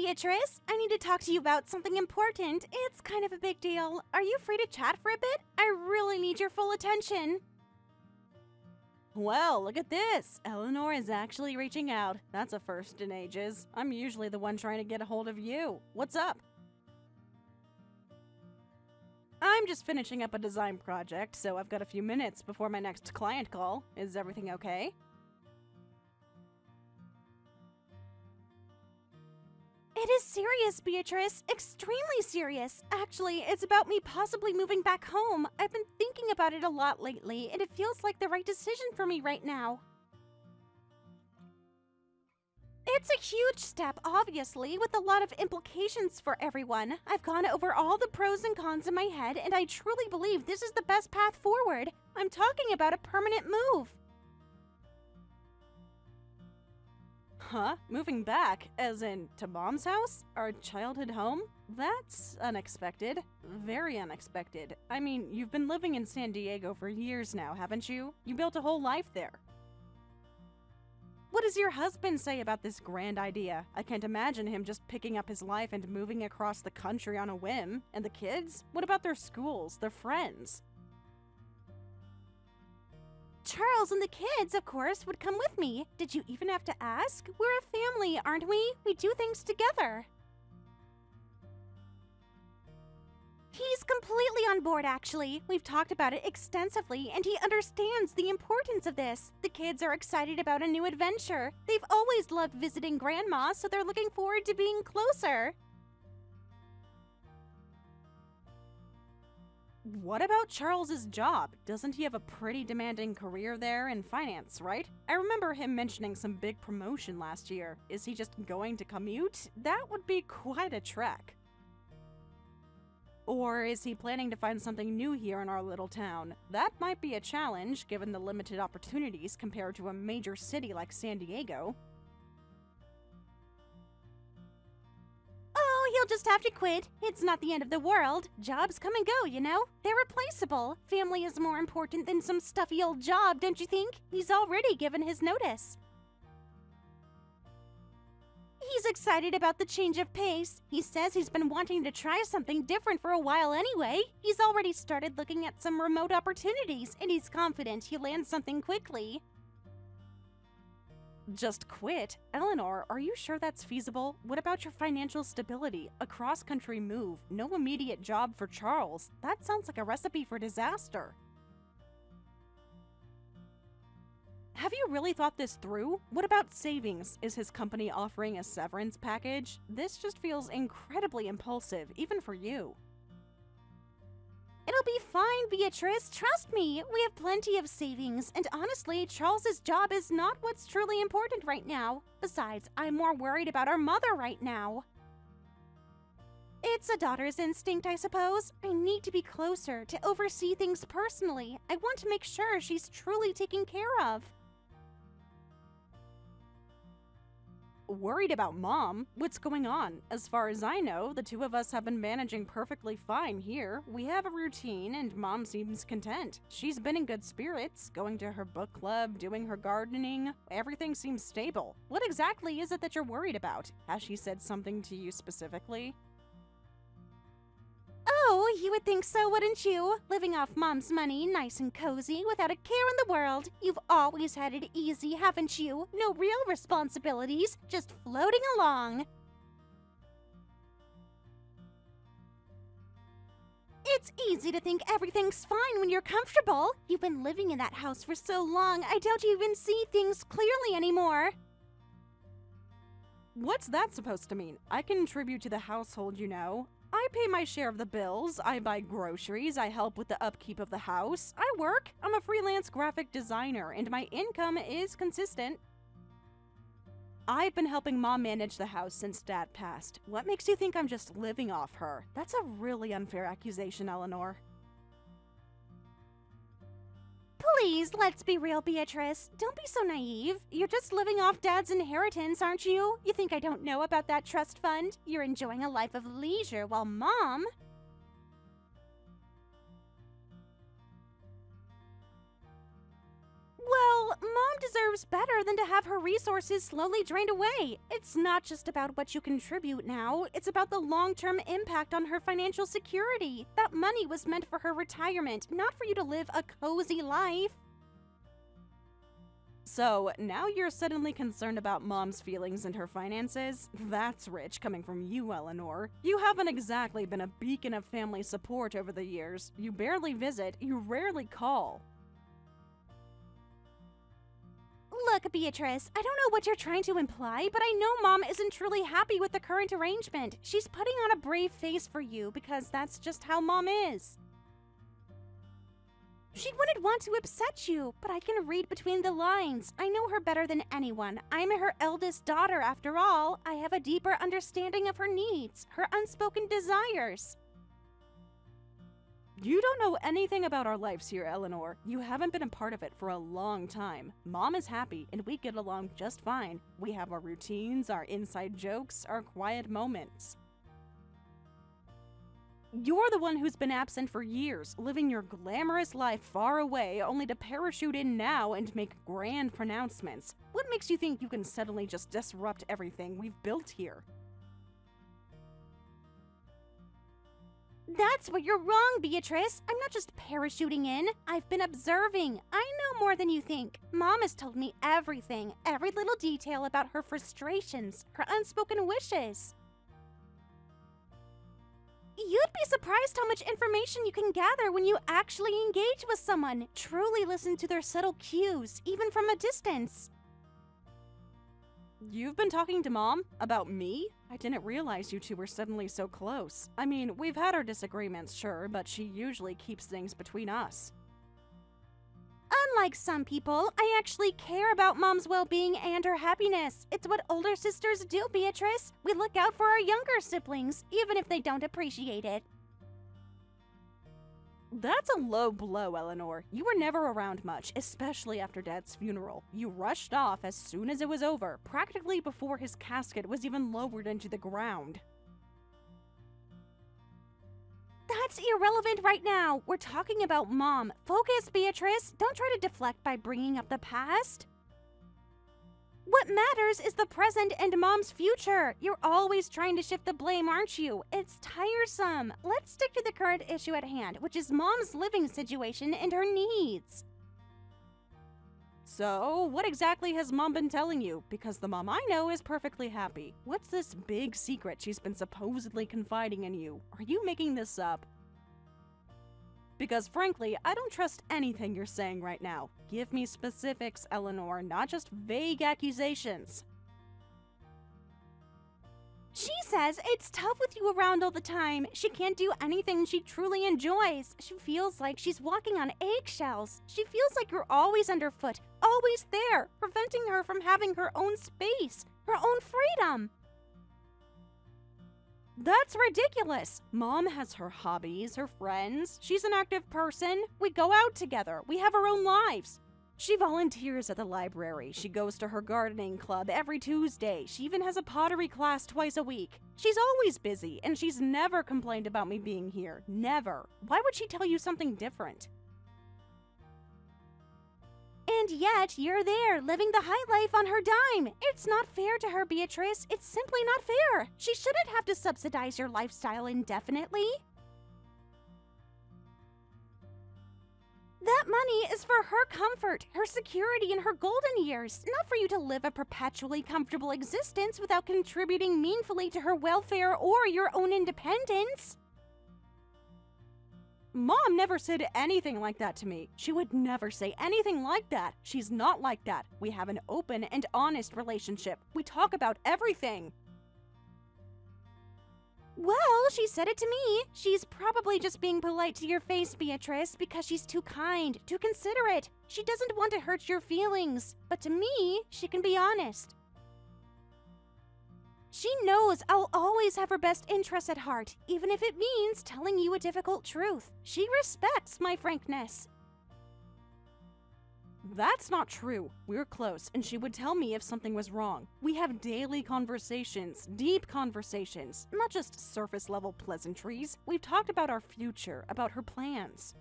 Beatrice. I need to talk to you about something important. It's kind of a big deal. Are you free to chat for a bit? I really need your full attention. Well, look at this! Eleanor is actually reaching out. That's a first in ages. I'm usually the one trying to get a hold of you. What's up? I'm just finishing up a design project, so I've got a few minutes before my next client call. Is everything okay? It is serious, Beatrice. Extremely serious. Actually, it's about me possibly moving back home. I've been thinking about it a lot lately, and it feels like the right decision for me right now. It's a huge step, obviously, with a lot of implications for everyone. I've gone over all the pros and cons in my head, and I truly believe this is the best path forward. I'm talking about a permanent move. Huh? Moving back? As in, to Mom's house? Our childhood home? That's unexpected. Very unexpected. I mean, you've been living in San Diego for years now, haven't you? You built a whole life there. What does your husband say about this grand idea? I can't imagine him just picking up his life and moving across the country on a whim. And the kids? What about their schools, their friends? Charles and the kids, of course, would come with me. Did you even have to ask? We're a family, aren't we? We do things together. He's completely on board, actually. We've talked about it extensively, and he understands the importance of this. The kids are excited about a new adventure. They've always loved visiting Grandma, so they're looking forward to being closer. What about Charles's job? Doesn't he have a pretty demanding career there in finance, right? I remember him mentioning some big promotion last year. Is he just going to commute? That would be quite a trek. Or is he planning to find something new here in our little town? That might be a challenge, given the limited opportunities compared to a major city like San Diego. Oh, he'll just have to quit. It's not the end of the world. Jobs come and go, you know? They're replaceable. Family is more important than some stuffy old job, don't you think? He's already given his notice. He's excited about the change of pace. He says he's been wanting to try something different for a while anyway. He's already started looking at some remote opportunities, and he's confident he'll land something quickly. Just quit? Eleanor, are you sure that's feasible? What about your financial stability? A cross-country move, no immediate job for Charles. That sounds like a recipe for disaster. Have you really thought this through? What about savings? Is his company offering a severance package? This just feels incredibly impulsive, even for you. It'll be fine, Beatrice. Trust me. We have plenty of savings, and honestly, Charles's job is not what's truly important right now. Besides, I'm more worried about our mother right now. It's a daughter's instinct, I suppose. I need to be closer, to oversee things personally. I want to make sure she's truly taken care of. Worried about Mom? What's going on? As far as I know, the two of us have been managing perfectly fine here. We have a routine, and Mom seems content. She's been in good spirits, going to her book club, doing her gardening. Everything seems stable. What exactly is it that you're worried about? Has she said something to you specifically? Oh, you would think so, wouldn't you? Living off Mom's money, nice and cozy, without a care in the world. You've always had it easy, haven't you? No real responsibilities, just floating along. It's easy to think everything's fine when you're comfortable. You've been living in that house for so long, I doubt you even see things clearly anymore. What's that supposed to mean? I contribute to the household, you know. I pay my share of the bills, I buy groceries, I help with the upkeep of the house. I work. I'm a freelance graphic designer, and my income is consistent. I've been helping Mom manage the house since Dad passed. What makes you think I'm just living off her? That's a really unfair accusation, Eleanor. Please, let's be real, Beatrice. Don't be so naive. You're just living off Dad's inheritance, aren't you? You think I don't know about that trust fund? You're enjoying a life of leisure while Mom... Well, Mom deserves better than to have her resources slowly drained away. It's not just about what you contribute now, it's about the long-term impact on her financial security. That money was meant for her retirement, not for you to live a cozy life. So, now you're suddenly concerned about Mom's feelings and her finances? That's rich coming from you, Eleanor. You haven't exactly been a beacon of family support over the years. You barely visit, you rarely call. Look, Beatrice, I don't know what you're trying to imply, but I know Mom isn't truly happy with the current arrangement. She's putting on a brave face for you because that's just how Mom is. She wouldn't want to upset you, but I can read between the lines. I know her better than anyone. I'm her eldest daughter, after all. I have a deeper understanding of her needs, her unspoken desires. You don't know anything about our lives here, Eleanor. You haven't been a part of it for a long time. Mom is happy, and we get along just fine. We have our routines, our inside jokes, our quiet moments. You're the one who's been absent for years, living your glamorous life far away, only to parachute in now and make grand pronouncements. What makes you think you can suddenly just disrupt everything we've built here? That's where you're wrong, Beatrice. I'm not just parachuting in. I've been observing. I know more than you think. Mom has told me everything, every little detail about her frustrations, her unspoken wishes. You'd be surprised how much information you can gather when you actually engage with someone. Truly listen to their subtle cues, even from a distance. You've been talking to Mom? About me? I didn't realize you two were suddenly so close. I mean, we've had our disagreements, sure, but she usually keeps things between us. Unlike some people, I actually care about Mom's well-being and her happiness. It's what older sisters do, Beatrice. We look out for our younger siblings, even if they don't appreciate it. That's a low blow, Eleanor. You were never around much, especially after Dad's funeral. You rushed off as soon as it was over, practically before his casket was even lowered into the ground. That's irrelevant right now. We're talking about Mom. Focus, Beatrice. Don't try to deflect by bringing up the past. What matters is the present and Mom's future. You're always trying to shift the blame, aren't you? It's tiresome. Let's stick to the current issue at hand, which is Mom's living situation and her needs. So, what exactly has Mom been telling you? Because the Mom I know is perfectly happy. What's this big secret she's been supposedly confiding in you? Are you making this up? Because frankly, I don't trust anything you're saying right now. Give me specifics, Eleanor, not just vague accusations. She says it's tough with you around all the time. She can't do anything she truly enjoys. She feels like she's walking on eggshells. She feels like you're always underfoot, always there, preventing her from having her own space, her own freedom. That's ridiculous. Mom has her hobbies, her friends. She's an active person. We go out together. We have our own lives. She volunteers at the library. She goes to her gardening club every Tuesday. She even has a pottery class twice a week. She's always busy, and she's never complained about me being here. Never. Why would she tell you something different? And yet, you're there, living the high life on her dime. It's not fair to her, Beatrice. It's simply not fair. She shouldn't have to subsidize your lifestyle indefinitely. That money is for her comfort, her security in her golden years, not for you to live a perpetually comfortable existence without contributing meaningfully to her welfare or your own independence. Mom never said anything like that to me. She would never say anything like that. She's not like that. We have an open and honest relationship. We talk about everything. Well, she said it to me. She's probably just being polite to your face, Beatrice, because she's too kind, too considerate. She doesn't want to hurt your feelings. But to me, she can be honest. She knows I'll always have her best interests at heart, even if it means telling you a difficult truth. She respects my frankness. That's not true. We're close, and she would tell me if something was wrong. We have daily conversations, deep conversations, not just surface-level pleasantries. We've talked about our future, about her plans.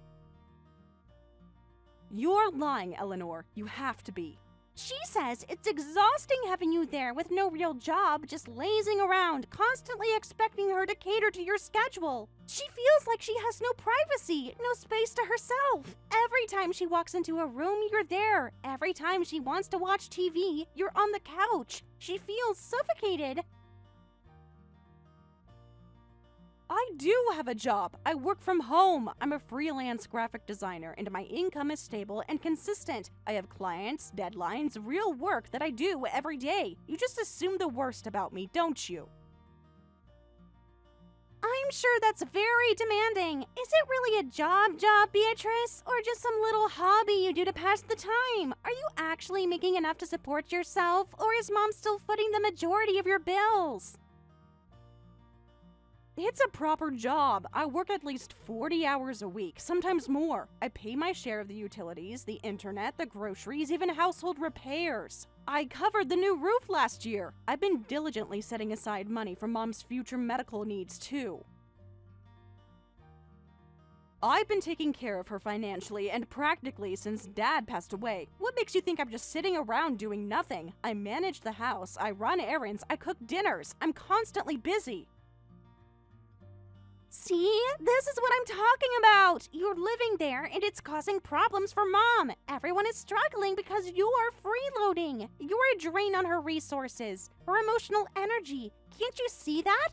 You're lying, Eleanor. You have to be. She says it's exhausting having you there with no real job, just lazing around, constantly expecting her to cater to your schedule. She feels like she has no privacy, no space to herself. Every time she walks into a room, you're there. Every time she wants to watch TV, you're on the couch. She feels suffocated. I do have a job. I work from home. I'm a freelance graphic designer, and my income is stable and consistent. I have clients, deadlines, real work that I do every day. You just assume the worst about me, don't you? I'm sure that's very demanding. Is it really a job, Beatrice? Or just some little hobby you do to pass the time? Are you actually making enough to support yourself, or is Mom still footing the majority of your bills? It's a proper job. I work at least 40 hours a week, sometimes more. I pay my share of the utilities, the internet, the groceries, even household repairs. I covered the new roof last year. I've been diligently setting aside money for Mom's future medical needs, too. I've been taking care of her financially and practically since Dad passed away. What makes you think I'm just sitting around doing nothing? I manage the house, I run errands, I cook dinners. I'm constantly busy. See? This is what I'm talking about! You're living there, and it's causing problems for Mom. Everyone is struggling because you are freeloading. You're a drain on her resources, her emotional energy. Can't you see that?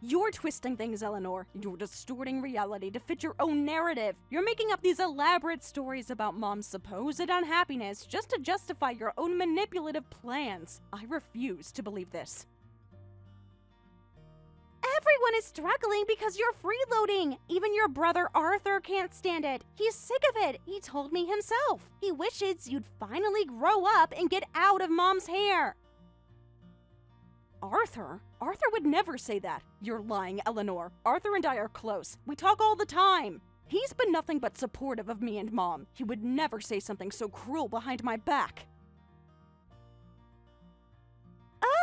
You're twisting things, Eleanor. You're distorting reality to fit your own narrative. You're making up these elaborate stories about Mom's supposed unhappiness just to justify your own manipulative plans. I refuse to believe this. Everyone is struggling because you're freeloading. Even your brother Arthur can't stand it. He's sick of it. He told me himself. He wishes you'd finally grow up and get out of Mom's hair. Arthur? Arthur would never say that. You're lying, Eleanor. Arthur and I are close. We talk all the time. He's been nothing but supportive of me and Mom. He would never say something so cruel behind my back.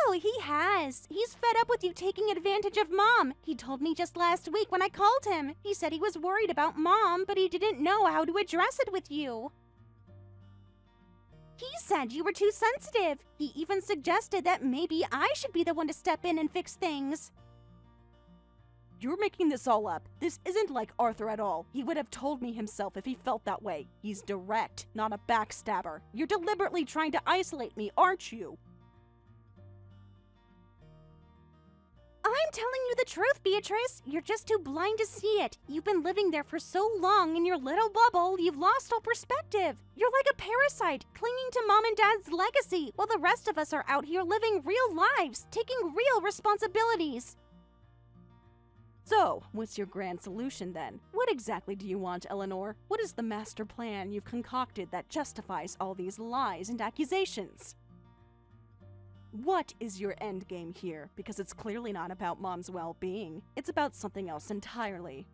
Oh, he has. He's fed up with you taking advantage of Mom. He told me just last week when I called him. He said he was worried about Mom, but he didn't know how to address it with you. He said you were too sensitive. He even suggested that maybe I should be the one to step in and fix things. You're making this all up. This isn't like Arthur at all. He would have told me himself if he felt that way. He's direct, not a backstabber. You're deliberately trying to isolate me, aren't you? I'm telling you the truth, Beatrice. You're just too blind to see it. You've been living there for so long in your little bubble, you've lost all perspective. You're like a parasite, clinging to Mom and Dad's legacy, while the rest of us are out here living real lives, taking real responsibilities. So, what's your grand solution then? What exactly do you want, Eleanor? What is the master plan you've concocted that justifies all these lies and accusations? What is your endgame here? Because it's clearly not about Mom's well-being. It's about something else entirely.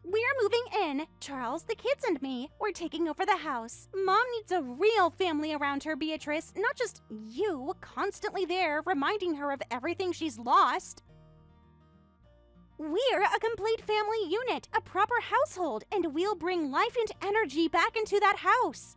We're moving in. Charles, the kids, and me. We're taking over the house. Mom needs a real family around her, Beatrice. Not just you, constantly there, reminding her of everything she's lost. We're a complete family unit, a proper household, and we'll bring life and energy back into that house.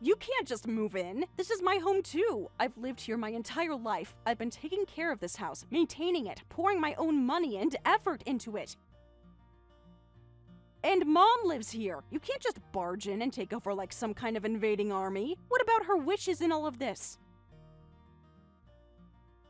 You can't just move in. This is my home too. I've lived here my entire life. I've been taking care of this house, maintaining it, pouring my own money and effort into it. And Mom lives here. You can't just barge in and take over like some kind of invading army. What about her wishes in all of this?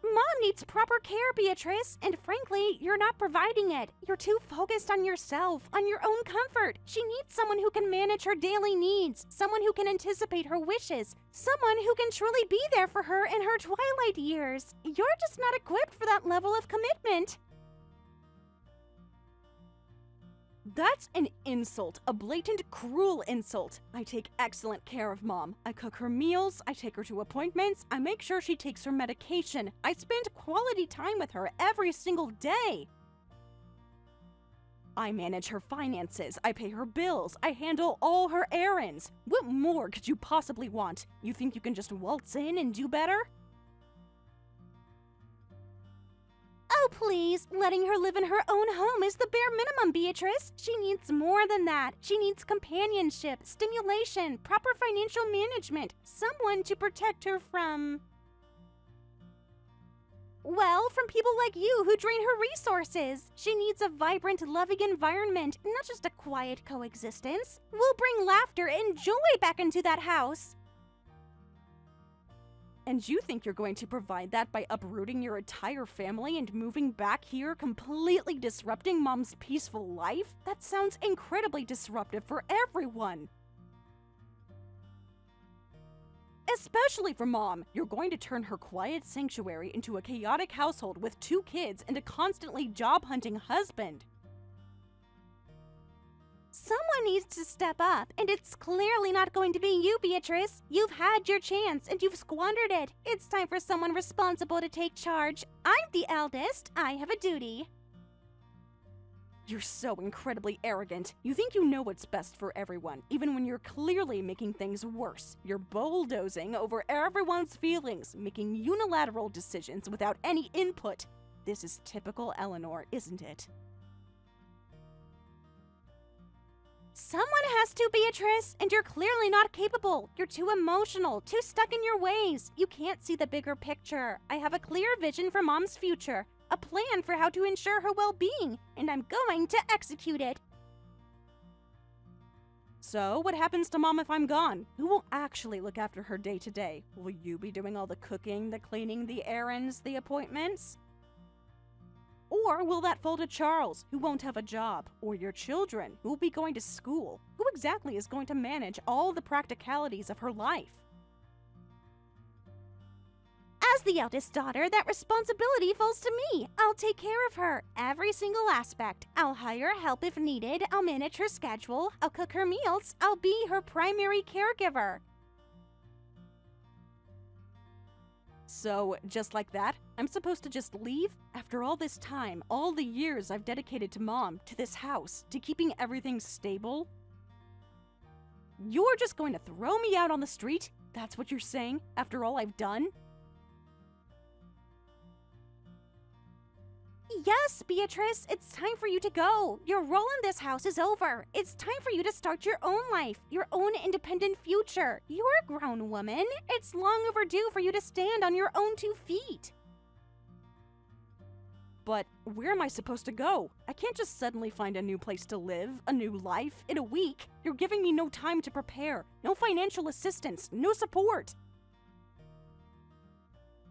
Mom needs proper care, Beatrice, and frankly, you're not providing it. You're too focused on yourself, on your own comfort. She needs someone who can manage her daily needs, someone who can anticipate her wishes, someone who can truly be there for her in her twilight years. You're just not equipped for that level of commitment. That's an insult, a blatant, cruel insult. I take excellent care of Mom. I cook her meals, I take her to appointments, I make sure she takes her medication. I spend quality time with her every single day. I manage her finances, I pay her bills, I handle all her errands. What more could you possibly want? You think you can just waltz in and do better? Oh, please. Letting her live in her own home is the bare minimum, Beatrice. She needs more than that. She needs companionship, stimulation, proper financial management, someone to protect her from... Well, from people like you who drain her resources. She needs a vibrant, loving environment, not just a quiet coexistence. We'll bring laughter and joy back into that house. And you think you're going to provide that by uprooting your entire family and moving back here, completely disrupting Mom's peaceful life? That sounds incredibly disruptive for everyone. Especially for Mom. You're going to turn her quiet sanctuary into a chaotic household with 2 kids and a constantly job-hunting husband. Someone needs to step up, and it's clearly not going to be you, Beatrice. You've had your chance, and you've squandered it. It's time for someone responsible to take charge. I'm the eldest. I have a duty. You're so incredibly arrogant. You think you know what's best for everyone, even when you're clearly making things worse. You're bulldozing over everyone's feelings, making unilateral decisions without any input. This is typical Eleanor, isn't it? Someone has to, Beatrice, and you're clearly not capable. You're too emotional, too stuck in your ways. You can't see the bigger picture. I have a clear vision for Mom's future, a plan for how to ensure her well-being, and I'm going to execute it. So, what happens to Mom if I'm gone? Who will actually look after her day to day? Will you be doing all the cooking, the cleaning, the errands, the appointments? Or will that fall to Charles, who won't have a job? Or your children, who will be going to school? Who exactly is going to manage all the practicalities of her life? As the eldest daughter, that responsibility falls to me. I'll take care of her, every single aspect. I'll hire help if needed, I'll manage her schedule, I'll cook her meals, I'll be her primary caregiver. So, just like that, I'm supposed to just leave? After all this time, all the years I've dedicated to Mom, to this house, to keeping everything stable? You're just going to throw me out on the street? That's what you're saying, after all I've done? Yes, Beatrice, it's time for you to go. Your role in this house is over. It's time for you to start your own life, your own independent future. You're a grown woman. It's long overdue for you to stand on your own 2 feet. But where am I supposed to go? I can't just suddenly find a new place to live, a new life, in a week. You're giving me no time to prepare, no financial assistance, no support.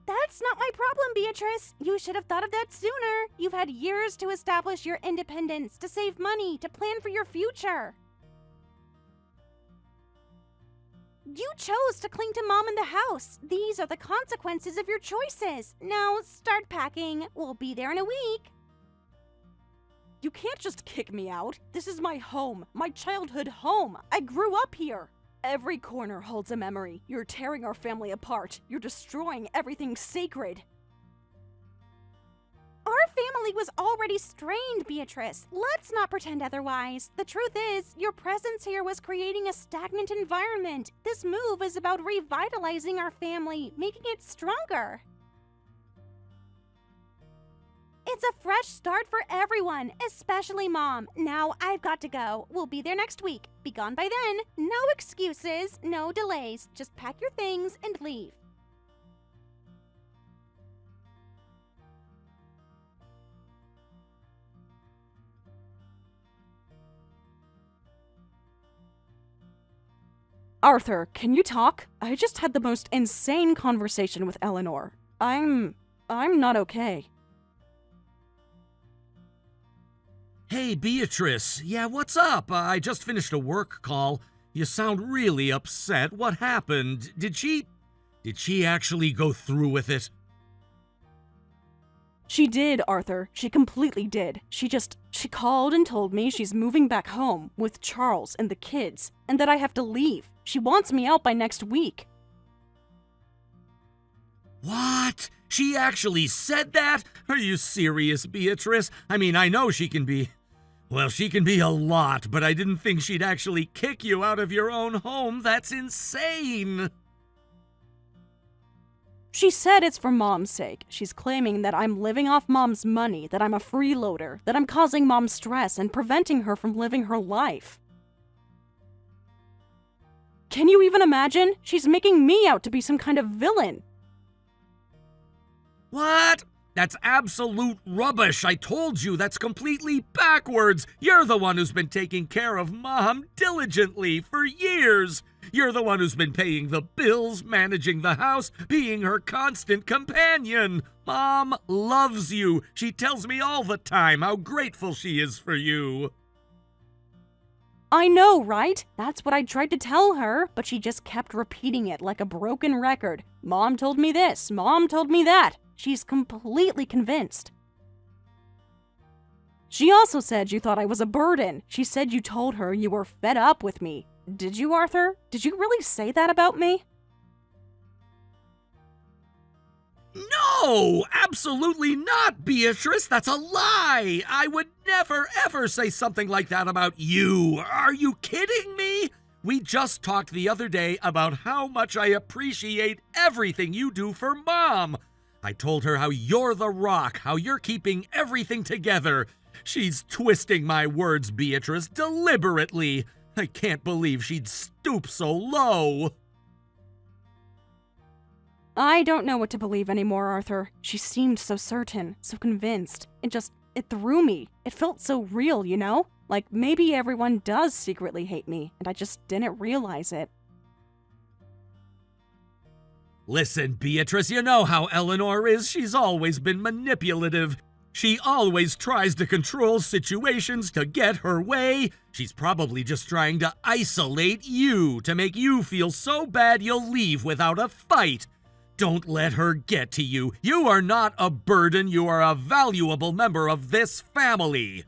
That's not my problem, Beatrice. You should have thought of that sooner. You've had years to establish your independence, to save money, to plan for your future. You chose to cling to Mom in the house. These are the consequences of your choices. Now, start packing. We'll be there in a week. You can't just kick me out. This is my home, my childhood home. I grew up here. Every corner holds a memory. You're tearing our family apart. You're destroying everything sacred. Our family was already strained, Beatrice. Let's not pretend otherwise. The truth is, your presence here was creating a stagnant environment. This move is about revitalizing our family, making it stronger. It's a fresh start for everyone, especially Mom. Now I've got to go. We'll be there next week. Be gone by then. No excuses, no delays. Just pack your things and leave. Arthur, can you talk? I just had the most insane conversation with Eleanor. I'm not okay. Hey, Beatrice. Yeah, what's up? I just finished a work call. You sound really upset. What happened? Did she actually go through with it? She did, Arthur. She completely did. She called and told me she's moving back home with Charles and the kids, and that I have to leave. She wants me out by next week. What? She actually said that? Are you serious, Beatrice? I mean, I know she can be... Well, she can be a lot, but I didn't think she'd actually kick you out of your own home. That's insane! She said it's for Mom's sake. She's claiming that I'm living off Mom's money, that I'm a freeloader, that I'm causing Mom stress and preventing her from living her life. Can you even imagine? She's making me out to be some kind of villain. What? That's absolute rubbish. I told you that's completely backwards. You're the one who's been taking care of Mom diligently for years. You're the one who's been paying the bills, managing the house, being her constant companion. Mom loves you. She tells me all the time how grateful she is for you. I know, right? That's what I tried to tell her, but she just kept repeating it like a broken record. Mom told me this, Mom told me that. She's completely convinced. She also said you thought I was a burden. She said you told her you were fed up with me. Did you, Arthur? Did you really say that about me? No, absolutely not, Beatrice. That's a lie. I would never, ever say something like that about you. Are you kidding me? We just talked the other day about how much I appreciate everything you do for Mom. I told her how you're the rock, how you're keeping everything together. She's twisting my words, Beatrice, deliberately. I can't believe she'd stoop so low. I don't know what to believe anymore, Arthur. She seemed so certain, so convinced. It threw me. It felt so real, you know? Like maybe everyone does secretly hate me, and I just didn't realize it. Listen, Beatrice, you know how Eleanor is. She's always been manipulative. She always tries to control situations to get her way. She's probably just trying to isolate you, to make you feel so bad you'll leave without a fight. Don't let her get to you. You are not a burden. You are a valuable member of this family.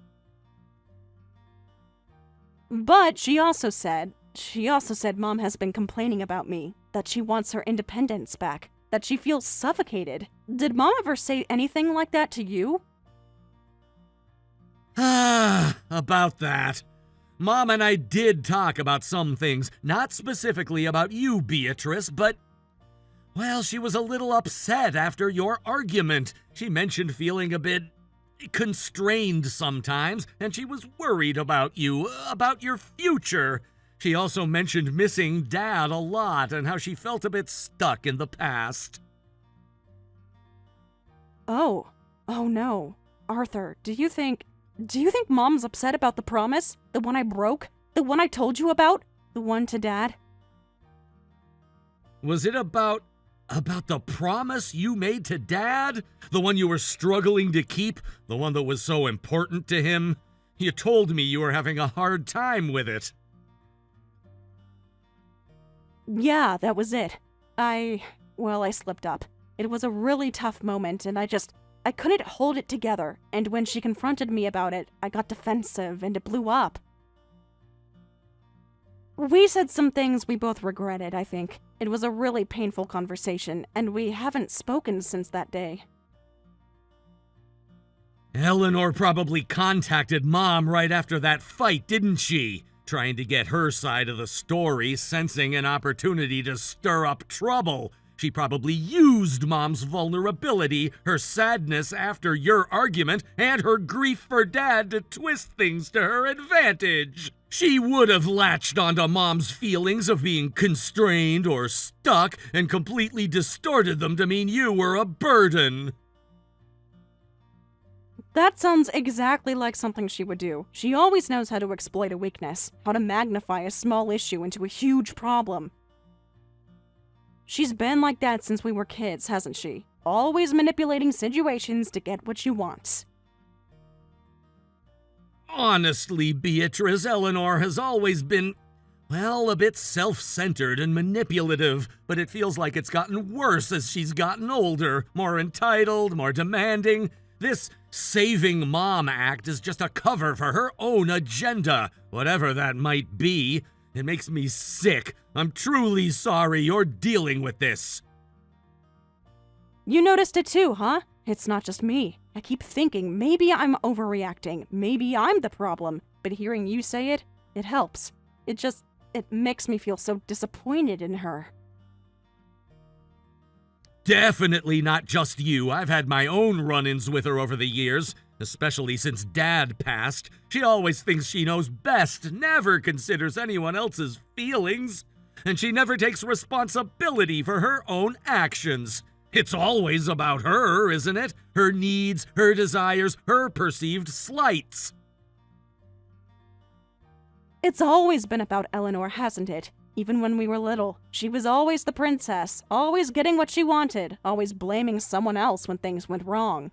But she also said Mom has been complaining about me, that she wants her independence back, that she feels suffocated. Did Mom ever say anything like that to you? About that. Mom and I did talk about some things, not specifically about you, Beatrice, but, well, she was a little upset after your argument. She mentioned feeling a bit constrained sometimes, and she was worried about you, about your future. She also mentioned missing Dad a lot and how she felt a bit stuck in the past. Oh no. Arthur, do you think Mom's upset about the promise? The one I broke? The one I told you about? The one to Dad? Was it about the promise you made to Dad? The one you were struggling to keep? The one that was so important to him? You told me you were having a hard time with it. Yeah, that was it. I slipped up. It was a really tough moment, and I couldn't hold it together, and when she confronted me about it, I got defensive, and it blew up. We said some things we both regretted, I think. It was a really painful conversation, and we haven't spoken since that day. Eleanor probably contacted Mom right after that fight, didn't she? Trying to get her side of the story, sensing an opportunity to stir up trouble. She probably used Mom's vulnerability, her sadness after your argument, and her grief for Dad to twist things to her advantage. She would have latched onto Mom's feelings of being constrained or stuck and completely distorted them to mean you were a burden. That sounds exactly like something she would do. She always knows how to exploit a weakness, how to magnify a small issue into a huge problem. She's been like that since we were kids, hasn't she? Always manipulating situations to get what she wants. Honestly, Beatrice, Eleanor has always been, well, a bit self-centered and manipulative, but it feels like it's gotten worse as she's gotten older, more entitled, more demanding. This saving Mom act is just a cover for her own agenda, whatever that might be. It makes me sick. I'm truly sorry you're dealing with this. You noticed it too, huh? It's not just me. I keep thinking maybe I'm overreacting, maybe I'm the problem, but hearing you say it, it helps. It makes me feel so disappointed in her. Definitely not just you. I've had my own run-ins with her over the years, especially since Dad passed. She always thinks she knows best, never considers anyone else's feelings, and she never takes responsibility for her own actions. It's always about her, isn't it? Her needs, her desires, her perceived slights. It's always been about Eleanor, hasn't it? Even when we were little, she was always the princess, always getting what she wanted, always blaming someone else when things went wrong.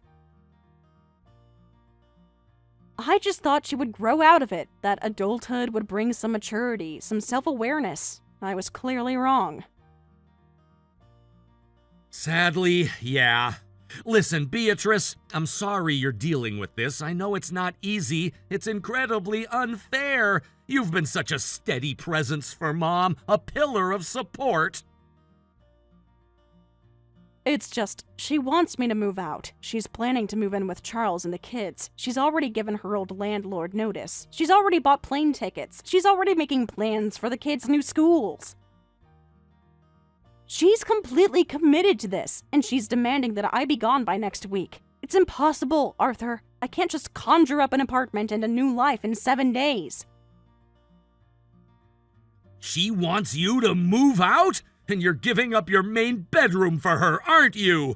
I just thought she would grow out of it, that adulthood would bring some maturity, some self-awareness. I was clearly wrong. Sadly, yeah. Listen, Beatrice, I'm sorry you're dealing with this. I know it's not easy. It's incredibly unfair. You've been such a steady presence for Mom, a pillar of support. It's just, she wants me to move out. She's planning to move in with Charles and the kids. She's already given her old landlord notice. She's already bought plane tickets. She's already making plans for the kids' new schools. She's completely committed to this, and she's demanding that I be gone by next week. It's impossible, Arthur. I can't just conjure up an apartment and a new life in 7 days. She wants you to move out? And you're giving up your main bedroom for her, aren't you?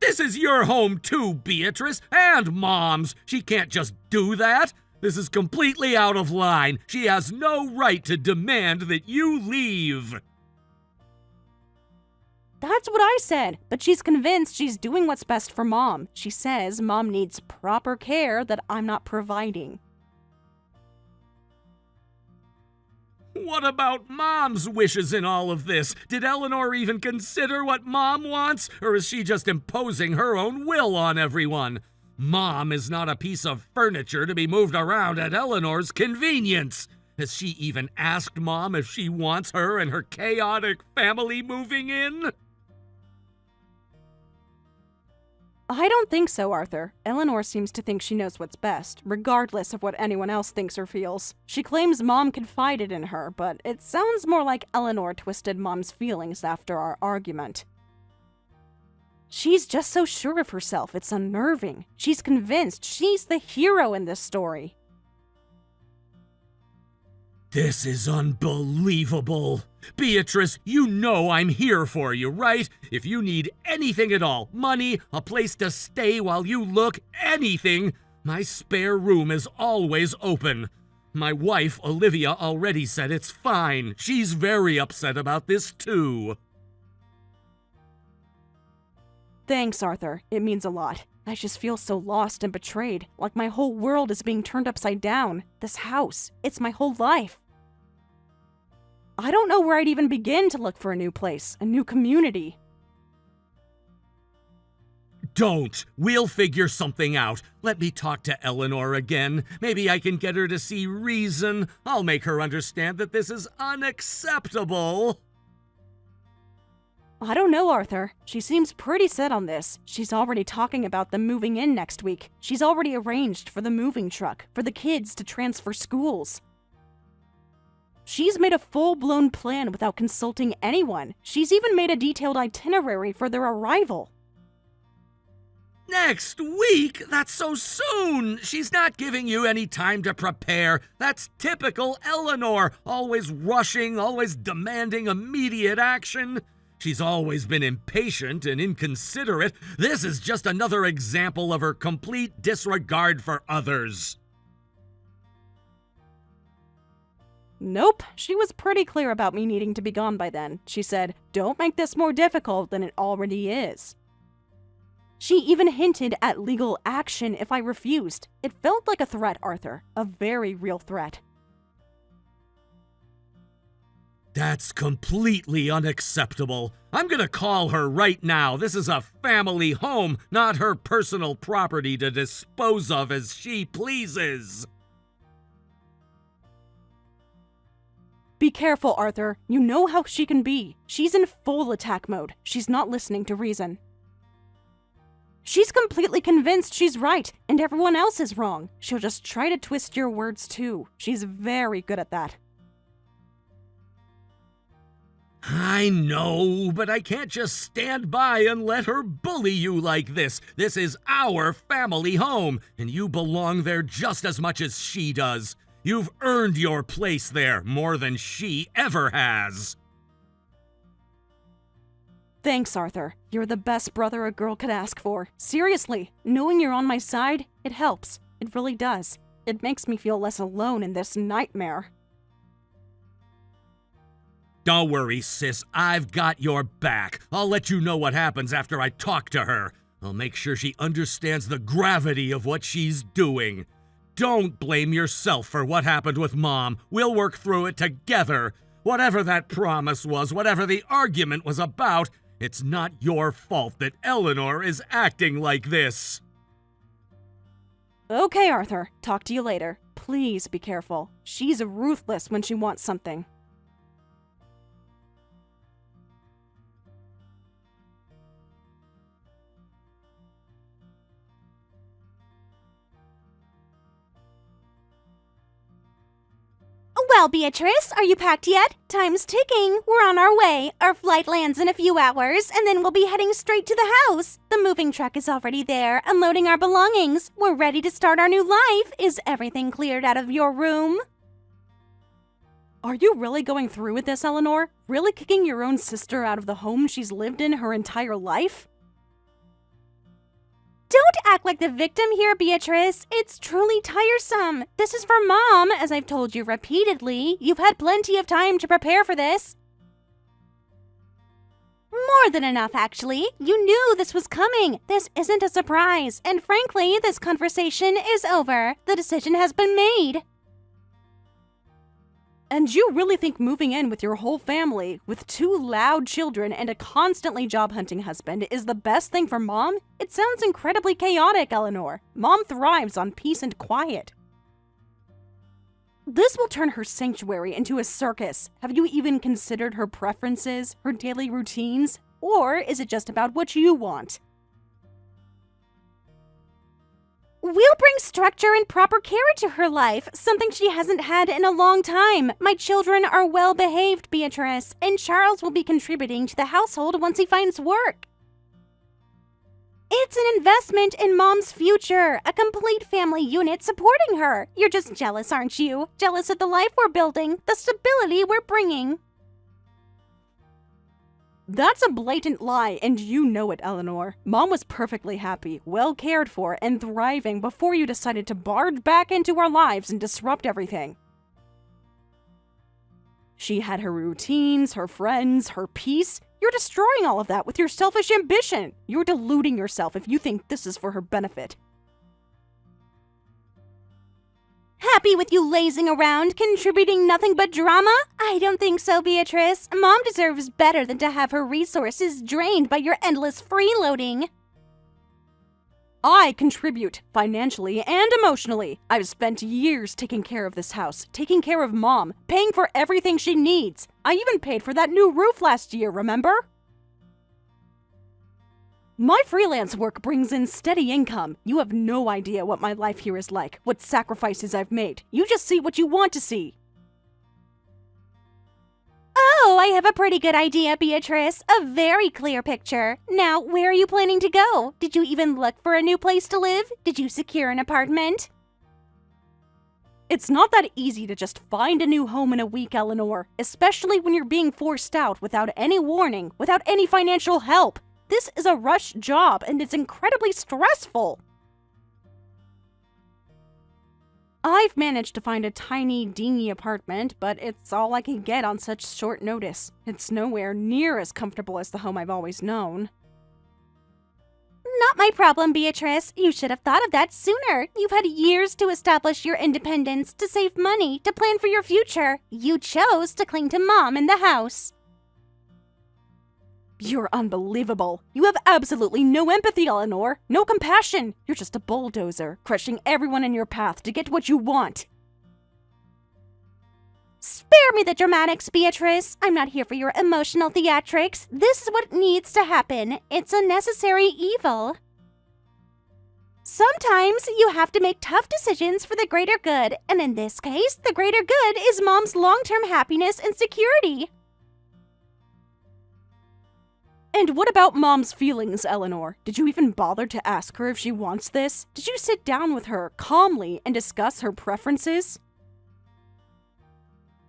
This is your home too, Beatrice, and Mom's. She can't just do that. This is completely out of line. She has no right to demand that you leave. That's what I said, but she's convinced she's doing what's best for Mom. She says Mom needs proper care that I'm not providing. What about Mom's wishes in all of this? Did Eleanor even consider what Mom wants, or is she just imposing her own will on everyone? Mom is not a piece of furniture to be moved around at Eleanor's convenience. Has she even asked Mom if she wants her and her chaotic family moving in? I don't think so, Arthur. Eleanor seems to think she knows what's best, regardless of what anyone else thinks or feels. She claims Mom confided in her, but it sounds more like Eleanor twisted Mom's feelings after our argument. She's just so sure of herself, it's unnerving. She's convinced she's the hero in this story. This is unbelievable. Beatrice, you know I'm here for you, right? If you need anything at all, money, a place to stay while you look, anything, my spare room is always open. My wife, Olivia, already said it's fine. She's very upset about this too. Thanks, Arthur. It means a lot. I just feel so lost and betrayed, like my whole world is being turned upside down. This house, it's my whole life. I don't know where I'd even begin to look for a new place, a new community. Don't. We'll figure something out. Let me talk to Eleanor again. Maybe I can get her to see reason. I'll make her understand that this is unacceptable. I don't know, Arthur. She seems pretty set on this. She's already talking about them moving in next week. She's already arranged for the moving truck, for the kids to transfer schools. She's made a full-blown plan without consulting anyone. She's even made a detailed itinerary for their arrival. Next week? That's so soon! She's not giving you any time to prepare. That's typical Eleanor. Always rushing, always demanding immediate action. She's always been impatient and inconsiderate. This is just another example of her complete disregard for others. Nope, she was pretty clear about me needing to be gone by then. She said, "Don't make this more difficult than it already is." She even hinted at legal action if I refused. It felt like a threat, Arthur. A very real threat. That's completely unacceptable. I'm gonna call her right now. This is a family home, not her personal property to dispose of as she pleases. Be careful, Arthur. You know how she can be. She's in full attack mode. She's not listening to reason. She's completely convinced she's right, and everyone else is wrong. She'll just try to twist your words too. She's very good at that. I I know, but I can't just stand by and let her bully you like this. This is our family home, and you belong there just as much as she does. You've earned your place there more than she ever has. Thanks, Arthur. You're the best brother a girl could ask for. Seriously, knowing you're on my side, it helps. It really does. It makes me feel less alone in this nightmare. Don't worry, sis. I've got your back. I'll let you know what happens after I talk to her. I'll make sure she understands the gravity of what she's doing. Don't blame yourself for what happened with Mom. We'll work through it together. Whatever that promise was, whatever the argument was about, it's not your fault that Eleanor is acting like this. Okay, Arthur. Talk to you later. Please be careful. She's ruthless when she wants something. Well, Beatrice, are you packed yet? Time's ticking. We're on our way. Our flight lands in a few hours, and then we'll be heading straight to the house. The moving truck is already there, unloading our belongings. We're ready to start our new life. Is everything cleared out of your room? Are you really going through with this, Eleanor? Really kicking your own sister out of the home she's lived in her entire life? Don't act like the victim here, Beatrice. It's truly tiresome. This is for Mom, as I've told you repeatedly. You've had plenty of time to prepare for this. More than enough, actually. You knew this was coming. This isn't a surprise. And frankly, this conversation is over. The decision has been made. And you really think moving in with your whole family, with 2 loud children and a constantly job-hunting husband, is the best thing for Mom? It sounds incredibly chaotic, Eleanor. Mom thrives on peace and quiet. This will turn her sanctuary into a circus. Have you even considered her preferences, her daily routines? Or is it just about what you want? We'll bring structure and proper care to her life, something she hasn't had in a long time. My children are well behaved, Beatrice, and Charles will be contributing to the household once he finds work. It's an investment in Mom's future, a complete family unit supporting her. You're just jealous, aren't you? Jealous of the life we're building, the stability we're bringing. That's a blatant lie, and you know it, Eleanor. Mom was perfectly happy, well cared for, and thriving before you decided to barge back into our lives and disrupt everything. She had her routines, her friends, her peace. You're destroying all of that with your selfish ambition. You're deluding yourself if you think this is for her benefit. Happy with you lazing around, contributing nothing but drama? I don't think so, Beatrice. Mom deserves better than to have her resources drained by your endless freeloading. I contribute, financially and emotionally. I've spent years taking care of this house, taking care of Mom, paying for everything she needs. I even paid for that new roof last year, remember? My freelance work brings in steady income. You have no idea what my life here is like, what sacrifices I've made. You just see what you want to see. Oh, I have a pretty good idea, Beatrice. A very clear picture. Now, where are you planning to go? Did you even look for a new place to live? Did you secure an apartment? It's not that easy to just find a new home in a week, Eleanor, especially when you're being forced out without any warning, without any financial help. This is a rush job, and it's incredibly stressful. I've managed to find a tiny, dingy apartment, but it's all I can get on such short notice. It's nowhere near as comfortable as the home I've always known. Not my problem, Beatrice. You should have thought of that sooner. You've had years to establish your independence, to save money, to plan for your future. You chose to cling to Mom in the house. You're unbelievable. You have absolutely no empathy, Eleanor. No compassion. You're just a bulldozer, crushing everyone in your path to get what you want. Spare me the dramatics, Beatrice. I'm not here for your emotional theatrics. This is what needs to happen. It's a necessary evil. Sometimes you have to make tough decisions for the greater good, and in this case, the greater good is Mom's long-term happiness and security. And what about Mom's feelings, Eleanor? Did you even bother to ask her if she wants this? Did you sit down with her calmly and discuss her preferences?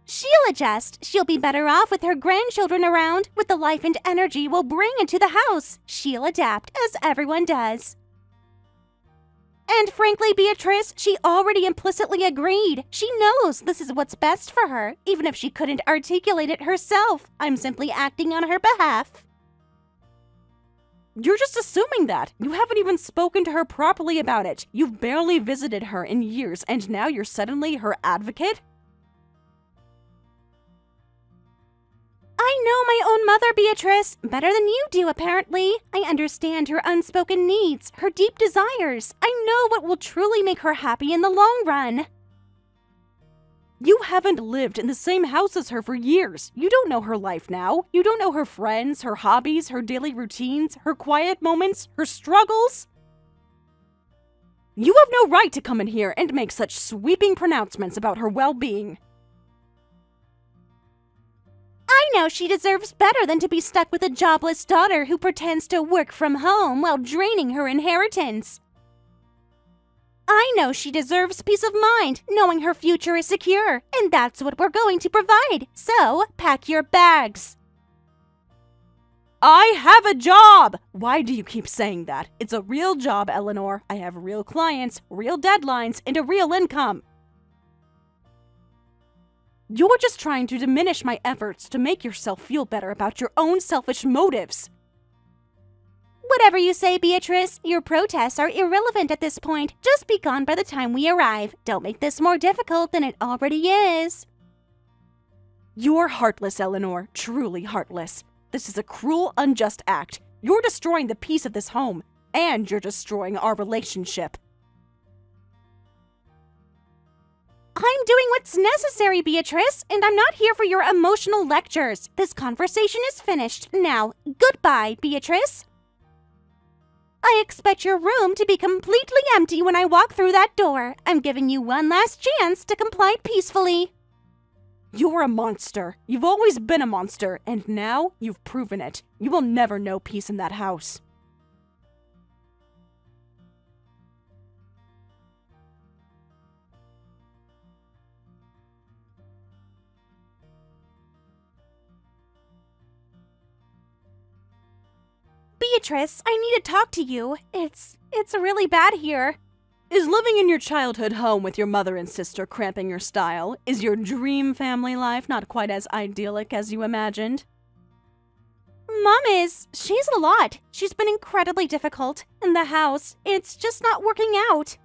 She'll adjust. She'll be better off with her grandchildren around. With the life and energy we'll bring into the house, she'll adapt, as everyone does. And frankly, Beatrice, she already implicitly agreed. She knows this is what's best for her, even if she couldn't articulate it herself. I'm simply acting on her behalf. You're just assuming that. You haven't even spoken to her properly about it. You've barely visited her in years, and now you're suddenly her advocate? I know my own mother, Beatrice, better than you do, apparently. I understand her unspoken needs, her deep desires. I know what will truly make her happy in the long run. You haven't lived in the same house as her for years. You don't know her life now. You don't know her friends, her hobbies, her daily routines, her quiet moments, her struggles. You have no right to come in here and make such sweeping pronouncements about her well-being. I know she deserves better than to be stuck with a jobless daughter who pretends to work from home while draining her inheritance. I know she deserves peace of mind, knowing her future is secure, and that's what we're going to provide. So, pack your bags. I have a job! Why do you keep saying that? It's a real job, Eleanor. I have real clients, real deadlines, and a real income. You're just trying to diminish my efforts to make yourself feel better about your own selfish motives. Whatever you say, Beatrice, your protests are irrelevant at this point. Just be gone by the time we arrive. Don't make this more difficult than it already is. You're heartless, Eleanor. Truly heartless. This is a cruel, unjust act. You're destroying the peace of this home, and you're destroying our relationship. I'm doing what's necessary, Beatrice, and I'm not here for your emotional lectures. This conversation is finished. Now, goodbye, Beatrice. I expect your room to be completely empty when I walk through that door. I'm giving you one last chance to comply peacefully. You're a monster. You've always been a monster, and now you've proven it. You will never know peace in that house. Beatrice, I need to talk to you. It's really bad here. Is living in your childhood home with your mother and sister cramping your style? Is your dream family life not quite as idyllic as you imagined? Mom she's a lot. She's been incredibly difficult. In the house, it's just not working out.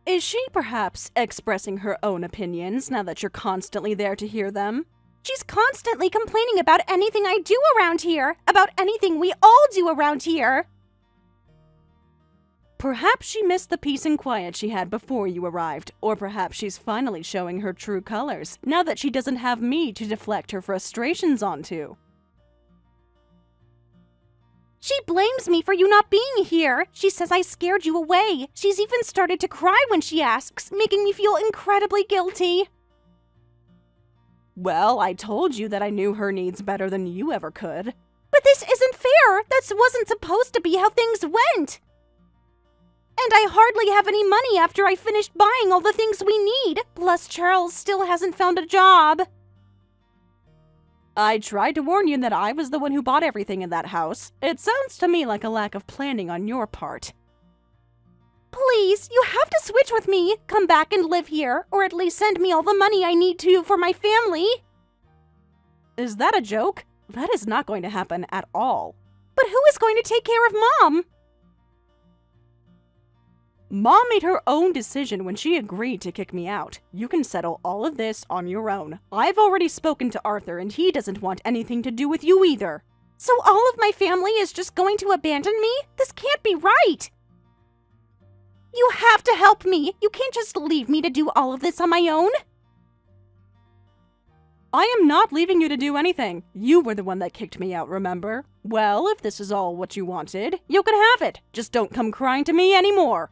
Is she perhaps expressing her own opinions now that you're constantly there to hear them? She's constantly complaining about anything I do around here, about anything we all do around here. Perhaps she missed the peace and quiet she had before you arrived, or perhaps she's finally showing her true colors, now that she doesn't have me to deflect her frustrations onto. She blames me for you not being here. She says I scared you away. She's even started to cry when she asks, making me feel incredibly guilty. Well, I told you that I knew her needs better than you ever could. But this isn't fair. That wasn't supposed to be how things went. And I hardly have any money after I finished buying all the things we need. Plus, Charles still hasn't found a job. I tried to warn you that I was the one who bought everything in that house. It sounds to me like a lack of planning on your part. Please, you have to switch with me. Come back and live here, or at least send me all the money I need to for my family. Is that a joke? That is not going to happen at all. But who is going to take care of Mom? Mom made her own decision when she agreed to kick me out. You can settle all of this on your own. I've already spoken to Arthur, and he doesn't want anything to do with you either. So all of my family is just going to abandon me? This can't be right. You have to help me. You can't just leave me to do all of this on my own. I am not leaving you to do anything. You were the one that kicked me out, remember? Well, if this is all what you wanted, you can have it. Just don't come crying to me anymore.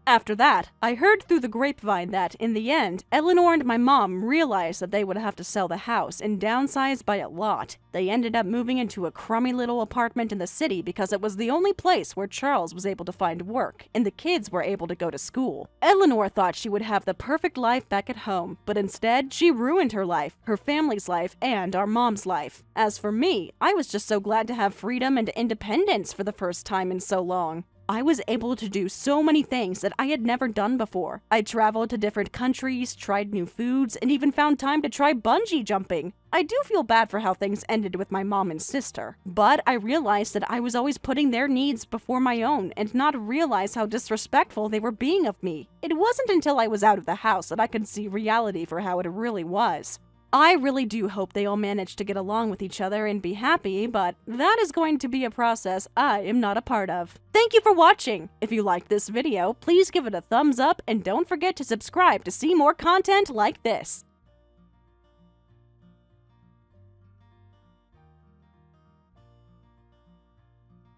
After that, I heard through the grapevine that, in the end, Eleanor and my mom realized that they would have to sell the house and downsize by a lot. They ended up moving into a crummy little apartment in the city because it was the only place where Charles was able to find work and the kids were able to go to school. Eleanor thought she would have the perfect life back at home, but instead, she ruined her life, her family's life, and our mom's life. As for me, I was just so glad to have freedom and independence for the first time in so long. I was able to do so many things that I had never done before. I traveled to different countries, tried new foods, and even found time to try bungee jumping. I do feel bad for how things ended with my mom and sister, but I realized that I was always putting their needs before my own and not realize how disrespectful they were being of me. It wasn't until I was out of the house that I could see reality for how it really was. I really do hope they all manage to get along with each other and be happy, but that is going to be a process I am not a part of. Thank you for watching! If you liked this video, please give it a thumbs up and don't forget to subscribe to see more content like this.